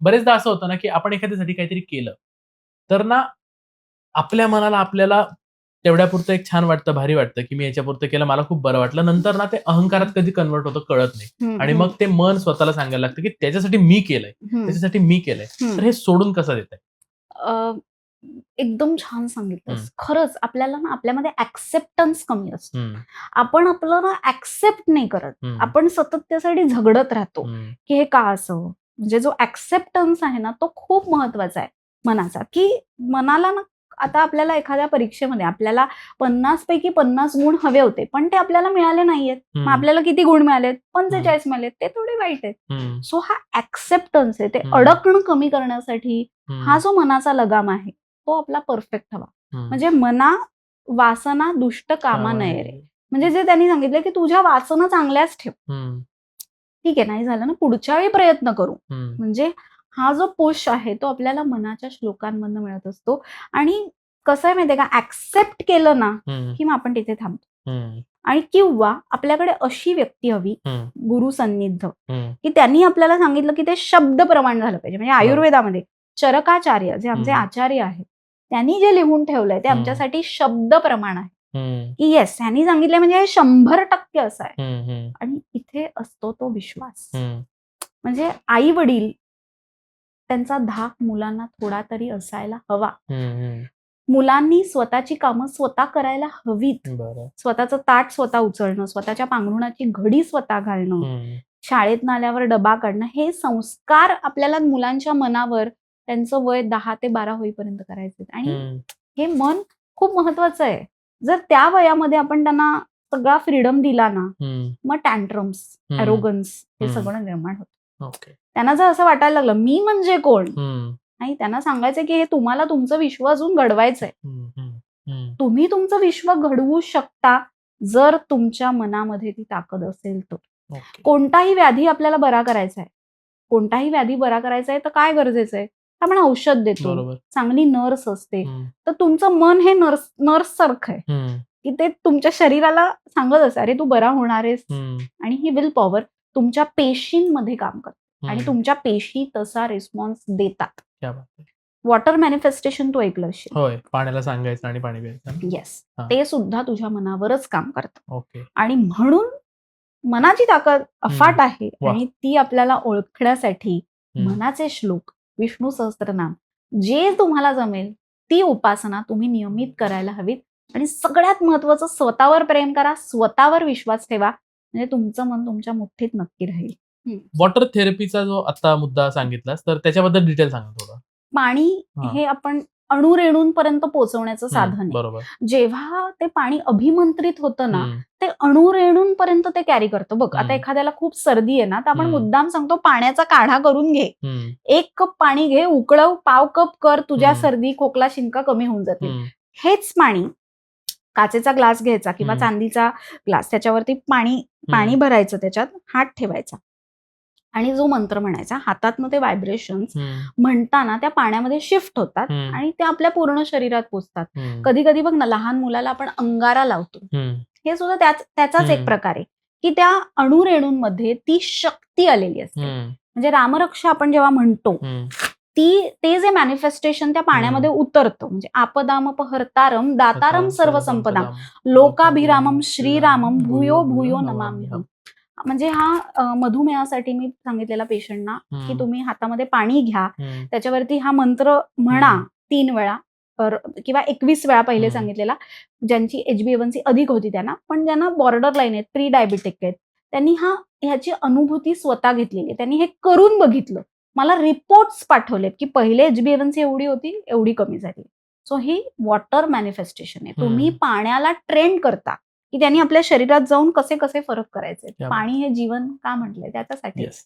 बरेचदा असं होतं ना, की आपण एखाद्यासाठी काहीतरी केलं, तर ना आपल्या मनाला आपल्याला तेवढ्यापुरतं एक छान वाटतं, भारी वाटतं, की मी याच्यापुरतं केलं, मला खूप बरं वाटलं. नंतर ना ते अहंकारात कधी कन्व्हर्ट होतं कळत नाही. हं, आणि हं, मग ते मन स्वतःला सांगायला लागतं, की त्याच्यासाठी मी केलंय, हं, त्याच्यासाठी मी केलंय. हं. तर हे सोडून कसं देताय? अ, एकदम छान हं, सांगितलंस. खरंच आपल्याला ना आपल्यामध्ये ॲक्सेप्टन्स कमी असतो. हं, आपण आपलं ना ॲक्सेप्ट नाही करत. हं, आपण सतत त्यासाठी झगडत राहतो, हं, की हे का असावं? म्हणजे जो ॲक्सेप्टन्स आहे ना, तो खूप महत्वाचा आहे मनाचा, की मनाला ना आता आपल्याला एखाद्या परीक्षेमध्ये आपल्याला 50 पैकी 50 गुण हवे होते, पण ते आपल्याला मिळाले नाहीयेत. मग हं, आपल्याला किती गुण मिळालेत? हं, 45 मिळालेत. ते थोडे वाईट आहेत. हं, सो हा ॲक्सेप्टन्स आहे. ते हं, अडकणं कमी करण्यासाठी हा हं, जो मनाचा लगाम आहे, तो आपला परफेक्ट हवा. हं. म्हणजे मना वासना दुष्ट कामा कामा नये रे. नये. म्हणजे जे त्यांनी सांगितलं, की तुझ्या वासना चांगल्याच ठेव. हं, ठीक आहे, नाही झालं ना पुढच्या वेळी प्रयत्न करू. हं, म्हणजे हा जो पुश आहे तो आपल्याला मनाच्या श्लोकांमधनं मिळत असतो आणि कसं आहे माहितीये का, ॲक्सेप्ट केलं ना, हं, की मग आपण तिथे थांबतो. हं, आणि किंवा आपल्याकडे अशी व्यक्ती हवी, हं, गुरु सन्निध, हं. की त्यांनी आपल्याला सांगितलं, की ते शब्द प्रमाण झालं पाहिजे. म्हणजे बरोबर. आयुर्वेदामध्ये चरकाचार्य जे आमचे हं, आचार्य आहेत, त्यांनी जे लिहून ठेवलंय ते हं, आमच्यासाठी शब्द प्रमाण आहे, हं, की येस ह्यांनी सांगितलंय म्हणजे हे 100% असं आहे. हं, हं, आणि इथे असतो तो विश्वास. हं, म्हणजे आई-वडील त्यांचा धाक मुलांना थोडा तरी असायला हवा. हं, हं. मुलांनी स्वतःची कामं स्वतः करायला हवीत. बरं. स्वतःचं ताट स्वतः उचलणं, स्वतःच्या पांघरुणाची घडी स्वतः घालणं, हं, शाळेतनं आल्यावर डबा काढणं, हे संस्कार आपल्याला मुलांच्या मनावर त्यांचं वय 10 ते 12 होईपर्यंत करायचे आणि हं, हे मन खूप महत्वाचं आहे. जर त्या वयामध्ये आपण त्यांना सगळा फ्रीडम दिला ना, हं, मग टँट्रम्स, हं, एरोगन्स हे हं. सगळं निर्माण होतं. ओके. त्यांना जर असं वाटायला लागलं, मी म्हणजे कोण? हं, नाही, त्यांना सांगायचं की हे तुम्हाला तुमचं विश्व अजून घडवायचंय. हं, हं, हं. तुम्ही तुमचं विश्व घडवू शकता, जर तुमच्या मनामध्ये ती ताकद असेल तर. ओके. कोणताही व्याधी आपल्याला बरा करायचा आहे. कोणताही व्याधी बरा करायचा आहे, तर काय गरजेचं आहे? आपण औषध देतो, बरोबर. चांगली नर्स असते. हं, तर तुमचं मन हे नर्ससारखं आहे, हं, की ते तुमच्या शरीराला सांगत असतं, "अरे, तू बरा होणार आहेस." हं, आणि ही विल पॉवर तुमच्या पेशींमध्ये काम करते आणि हं. तुमच्या पेशी तसा रिस्पॉन्स देतात. क्या बात है! वॉटर मॅनिफेस्टेशन तू ऐकलं असशील. होय. पाण्याला सांगायचं आणि पाणी प्यायचं ना? येस. हां. ते सुद्धा तुझ्या मनावरच काम करतं. ओके. आणि म्हणून मनाची ताकद हं. अफाट आहे वाह! आणि ती आपल्याला ओळखण्यासाठी हं. मनाचे श्लोक, विष्णू सहस्त्रनाम जे तुम्हाला जमेल ती उपासना तुम्ही नियमित करायला हवीत आणि सगळ्यात महत्त्वाचं स्वतःवर प्रेम करा, स्वतःवर विश्वास ठेवा. म्हणजे तुमचं मन तुमच्या मुठ्ठीत नक्की राहील. हं. वॉटर थेरपीचा जो आता मुद्दा सांगितलास, तर त्याच्याबद्दल डिटेल सांगा थोडं? पाणी हां. हे आपण अणुरेणूंपर्यंत पोहोचवण्याचं हं. साधन आहे. बरोबर. जेव्हा ते पाणी अभिमंत्रित होतं ना, हं, ते अणुरेणूंपर्यंत ते कॅरी करतं. बघ, आता हं, एखाद्याला खूप सर्दी आहे ना, तर आपण हं, मुद्दाम सांगतो पाण्याचा काढा करून घे. हं, 1 कप पाणी घे, उकळव, पाव कप कर, तुझ्या हं, सर्दी, खोकला, शिंका कमी होऊन जातील. हं, हेच पाणी काचेचा ग्लास घ्यायचा किंवा हं, चांदीचा ग्लास, त्याच्यावरती पाणी पाणी हं, भरायचं, त्याच्यात हात ठेवायचा आणि जो मंत्र म्हणायचा, हातातनं ते व्हायब्रेशन्स हं, म्हणताना त्या पाण्यामध्ये शिफ्ट होतात हं, आणि ते आपल्या पूर्ण शरीरात पोहोचतात. हं, कधी-कधी बघ ना, लहान मुलाला आपण अंगारा लावतो. हं, हे सुद्धा त्याचाच एक हं, प्रकार आहे, की त्या अणुरेणूंमध्ये ती शक्ती आलेली असते. हं, म्हणजे रामरक्षा आपण जेव्हा म्हणतो, हं, ते जे मॅनिफेस्टेशन त्या हं. पाण्यामध्ये उतरतं. म्हणजे आपदामपहर्तारं दातारं कथां सर्वसंपदां सर्वसंपदां लोकाभिरामं लोकाभिरामं श्रीरामं श्रीरामं भूयो भूयो भूयो भूयो नमाम्यहम्. नमाम्यहम्. म्हणजे मधुमेहासाठी मी सांगितलेला पेशंटना, की हं, तुम्ही हातामध्ये पाणी घ्या, हं, त्याच्यावरती हा मंत्र म्हणा हं, 3 वेळा किंवा 21 वेळा पहिले हं, सांगितलेला. ज्यांची HbA1c अधिक होती त्यांना, पण ज्यांना बॉर्डर लाईन आहेत, प्री डायबिटिक आहेत, त्यांनी ह्याची अनुभूती स्वतः घेतलेली आहे. त्यांनी हे करून बघितलं. मला रिपोर्ट्स पाठवलेत, की पहिले HbA1c एवढी होती, एवढी कमी झाली. सो ही वॉटर मॅनिफेस्टेशन आहे. तुम्ही हं. पाण्याला ट्रेन करता, की त्यांनी आपल्या शरीरात जाऊन कसे-कसे फरक करायचे. क्या बात पाणी हे जीवन का म्हटलंय त्याच्यासाठी. येस.